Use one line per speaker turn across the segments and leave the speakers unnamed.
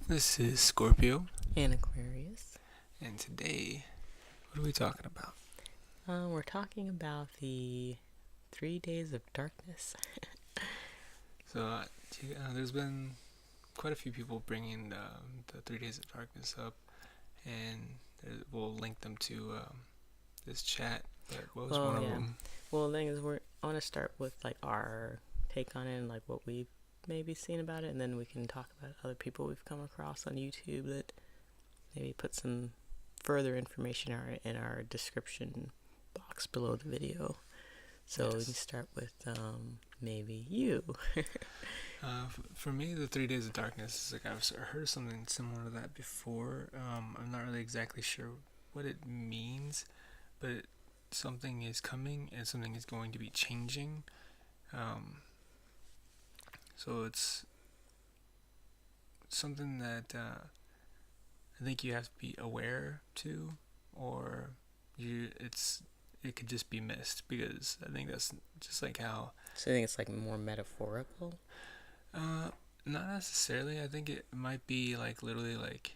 This is Scorpio,
And Aquarius.
and today, what are we talking about?
We're talking about the 3 days of darkness.
So, there's been quite a few people bringing the 3 Days of Darkness up, and we'll link them to this chat. But what was one
Well,
of
yeah.
them?
Well, the thing is, I want to start with like our take on it and like what we've maybe seen about it, and then we can talk about other people we've come across on YouTube that maybe put some further information in our description box below the video. So we can
Yes.
start with maybe you.
For me, the 3 Days of Darkness is like I've heard something similar to that before. I'm not really exactly sure what it means, but something is coming and something is going to be changing. Um, so it's something that I think you have to be aware to, or it could just be missed because I think that's just like how.
So I think it's like more metaphorical.
Uh, Not necessarily. I think it might be like literally like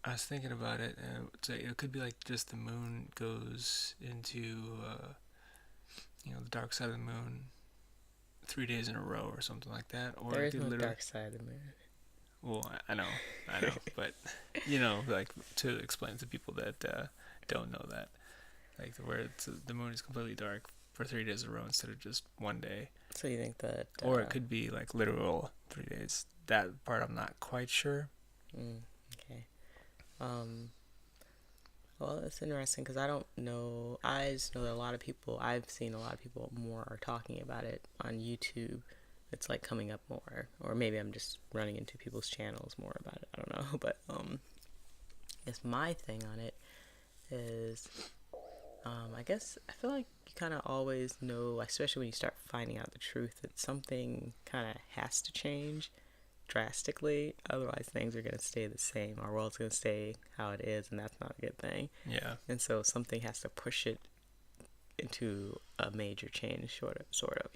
I was thinking about it, and it could be like just the moon goes into the dark side of the moon 3 days in a row or something like that, or
There
it
is
could
no
literally.
dark side of the moon.
Well, I know, but like to explain to people that don't know that, like where the moon is completely dark for 3 days in a row instead of just one day,
So you think that
or it could be like literal 3 days. That part I'm not quite sure.
okay. Um, well, it's interesting because I don't know. I just know that I've seen a lot of people more are talking about it on YouTube. It's like coming up more, or maybe I'm just running into people's channels more about it. I don't know, but I guess my thing on it is, I guess I feel like you kind of always know, especially when you start finding out the truth, that something kind of has to change drastically. Otherwise, things are going to stay the same. Our world's going to stay how it is, and that's not a good thing.
Yeah,
And so something has to push it into a major change, sort of,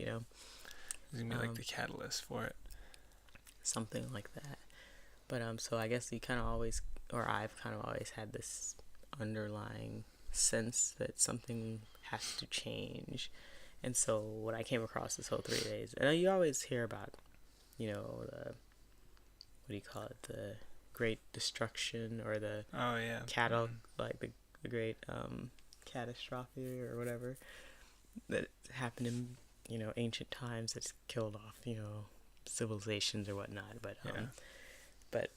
it's gonna be like
um,
the catalyst for it.
something like that. But so I guess you kind of always, or I've kind of always had this underlying sense that something has to change. And so when I came across this whole 3 days, and you always hear about, the what do you call it, the Great Destruction or the
Oh yeah.
cattle, like the great catastrophe or whatever that happened in ancient times that's killed off civilizations or whatnot. But
Yeah.
but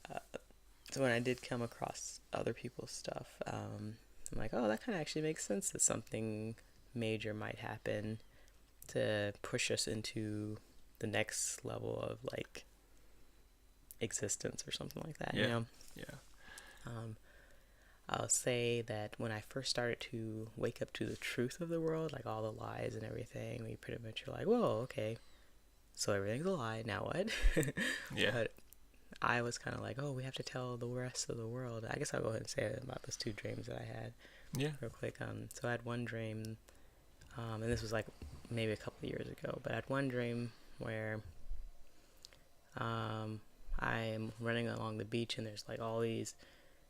so when I did come across other people's stuff, I'm like, oh, that kind of actually makes sense that something major might happen to push us into the next level of like existence or something like that.
Yeah. Yeah.
Um, I'll say that when I first started to wake up to the truth of the world, like all the lies and everything, we pretty much are like, whoa, okay, so everything's a lie, now what?
Yeah.
But I was kind of like, oh, we have to tell the rest of the world. I guess I'll go ahead and say about those two dreams that I had
Yeah.
real quick. So I had one dream, and this was like maybe a couple of years ago, but I had one dream where I'm running along the beach and there's like all these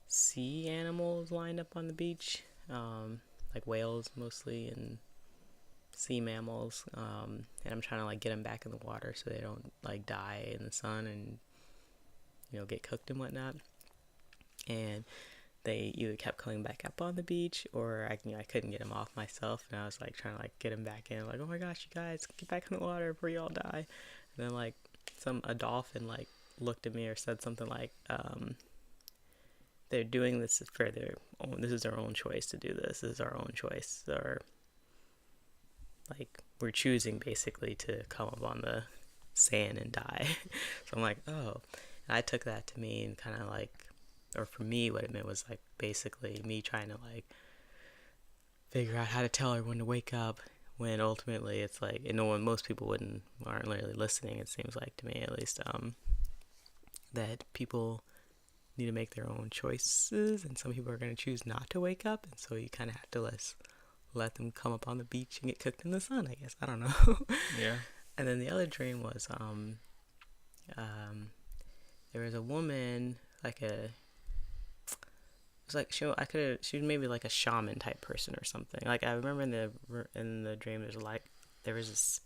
sea animals lined up on the beach, like whales mostly and sea mammals, and I'm trying to like get them back in the water so they don't like die in the sun and get cooked and whatnot. And they either kept coming back up on the beach or I couldn't get them off myself, and I was like trying to like get them back in, like, oh my gosh, you guys get back in the water before you all die. And then like a dolphin like looked at me or said something like, they're doing this for their own, this is their own choice to do this is our own choice, or like we're choosing basically to come up on the sand and die. So I'm like, oh. And I took that to mean kind of like, or for me what it meant was like basically me trying to like figure out how to tell everyone to wake up, when ultimately it's like, and no one, most people aren't really listening, it seems like, to me at least, that people need to make their own choices, and some people are going to choose not to wake up, and so you kind of have to let them come up on the beach and get cooked in the sun, I guess. I don't know.
Yeah.
And then the other dream was, um, there was a woman, like a, it's like she was maybe like a shaman type person or something. Like I remember in the dream, there was this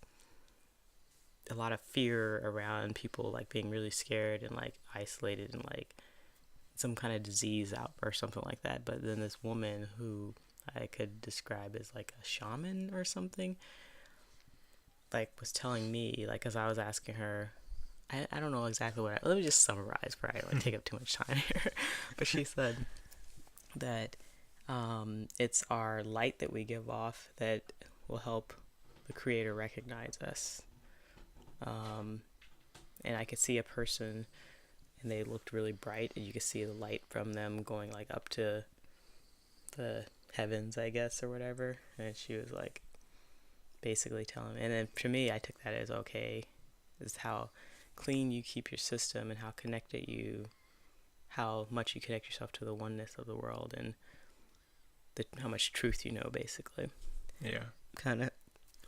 a lot of fear around people like being really scared and like isolated and like some kind of disease out or something like that. But then this woman who I could describe as like a shaman or something, like was telling me, like as I was asking her, I don't know exactly let me just summarize before I like take up too much time here. But she said that it's our light that we give off that will help the creator recognize us. And I could see a person and they looked really bright and you could see the light from them going like up to the heavens, I guess, or whatever. And she was like basically telling me, and then for me I took that as okay, this is how clean you keep your system and how much you connect yourself to the oneness of the world and how much truth you know, basically.
Yeah.
Kind of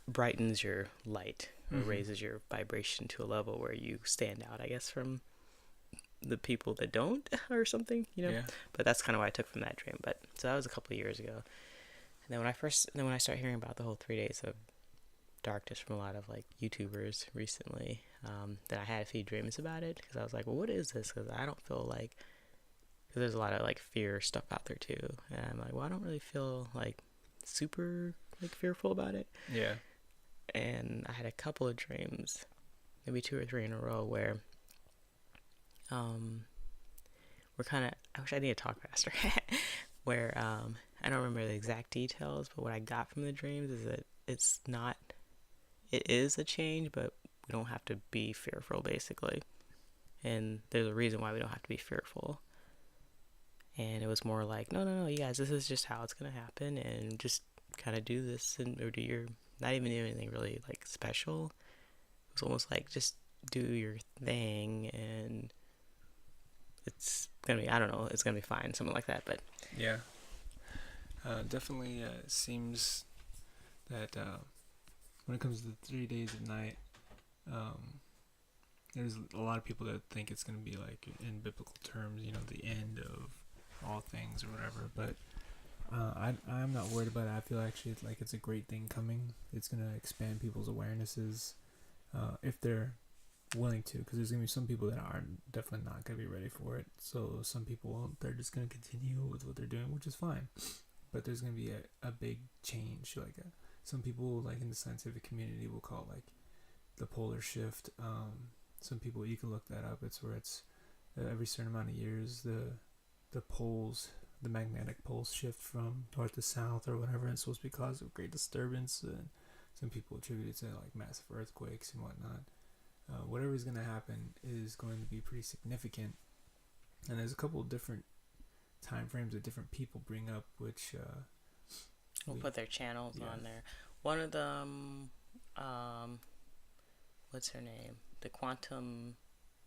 brightens your light or raises your vibration to a level where you stand out, I guess, from the people that don't or something,
Yeah.
But that's kind of what I took from that dream. But so that was a couple of years ago. And then when I started hearing about the whole 3 days of darkness from a lot of like YouTubers recently, then I had a few dreams about it because I was like, well, what is this? Because I don't feel like, because there's a lot of like fear stuff out there too, and I'm like, well, I don't really feel like super like fearful about it.
Yeah.
And I had a couple of dreams, maybe 2 or 3 in a row, where we're kind of, I wish I need to talk faster, where I don't remember the exact details, but what I got from the dreams is that it is a change, but we don't have to be fearful, basically. And there's a reason why we don't have to be fearful. And it was more like, no, you guys, this is just how it's going to happen, and just kind of do this, or do your, not even do anything really like special. It was almost like just do your thing, and it's gonna be, I don't know, it's gonna be fine, something like that. But
yeah, definitely seems that when it comes to the 3 days at night, there's a lot of people that think it's gonna be like, in biblical terms, the end of all things or whatever. But I'm not worried about it. I feel actually like it's a great thing coming. It's gonna expand people's awarenesses if they're willing to, because there's gonna be some people that are definitely not gonna be ready for it. So some people, they're just gonna continue with what they're doing, which is fine. But there's gonna be a big change. Like some people, like in the scientific community, will call it like the polar shift. Some people, you can look that up. It's where it's every certain amount of years the poles, the magnetic poles shift from north to south or whatever, and it's supposed to be cause of great disturbance. And some people attribute it to like massive earthquakes and whatnot. Whatever is going to happen is going to be pretty significant. And there's a couple of different time frames that different people bring up, which
we'll put their channels
yeah.
on there. One of them, what's her name? The Quantum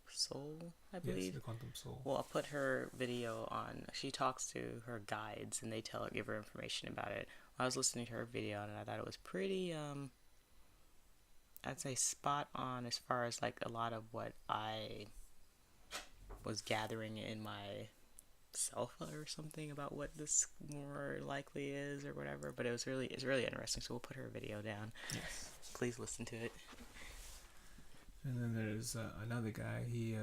Soul, I believe.
Yes, the Quantum Soul.
Well, I'll put her video on. She talks to her guides, and they give her information about it. I was listening to her video, and I thought it was pretty, I'd say spot on as far as like a lot of what I was gathering in my self or something about what this more likely is or whatever. But it's really interesting. So we'll put her video down.
Yes.
Please listen to it.
And then there's another guy. He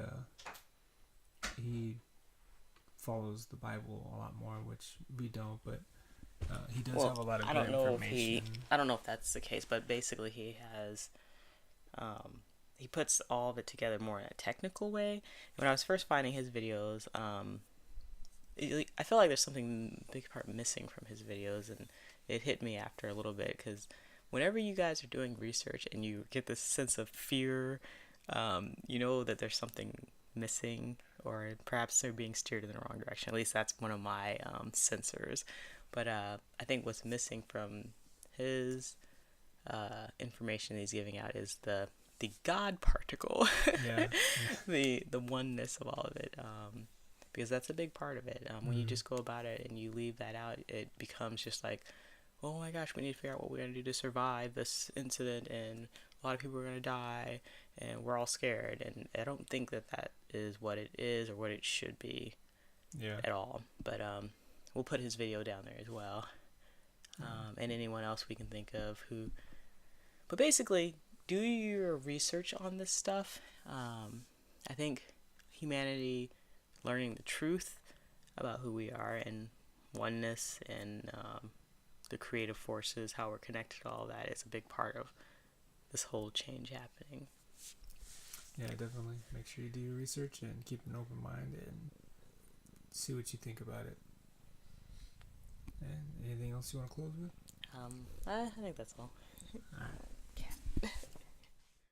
follows the Bible a lot more, which we don't, but he does have a lot of good information.
I don't know if that's the case, but basically he has, he puts all of it together more in a technical way. When I was first finding his videos, I feel like there's something big part missing from his videos, and it hit me after a little bit, because whenever you guys are doing research and you get this sense of fear, you know that there's something missing, or perhaps they're being steered in the wrong direction. At least that's one of my sensors. But I think what's missing from his information that he's giving out is the God particle.
Yeah.
the oneness of all of it. Because that's a big part of it. When you just go about it and you leave that out, it becomes just like, oh my gosh, we need to figure out what we're going to do to survive this incident, and a lot of people are going to die, and we're all scared. And I don't think that that is what it is or what it should be
Yeah.
at all. But we'll put his video down there as well, and anyone else we can think of who. But basically, do your research on this stuff. I think humanity learning the truth about who we are and oneness and the creative forces, how we're connected to all that is a big part of this whole change happening.
Yeah, definitely. Make sure you do your research and keep an open mind and see what you think about it. And anything else you want to close with?
I think that's all.
All right.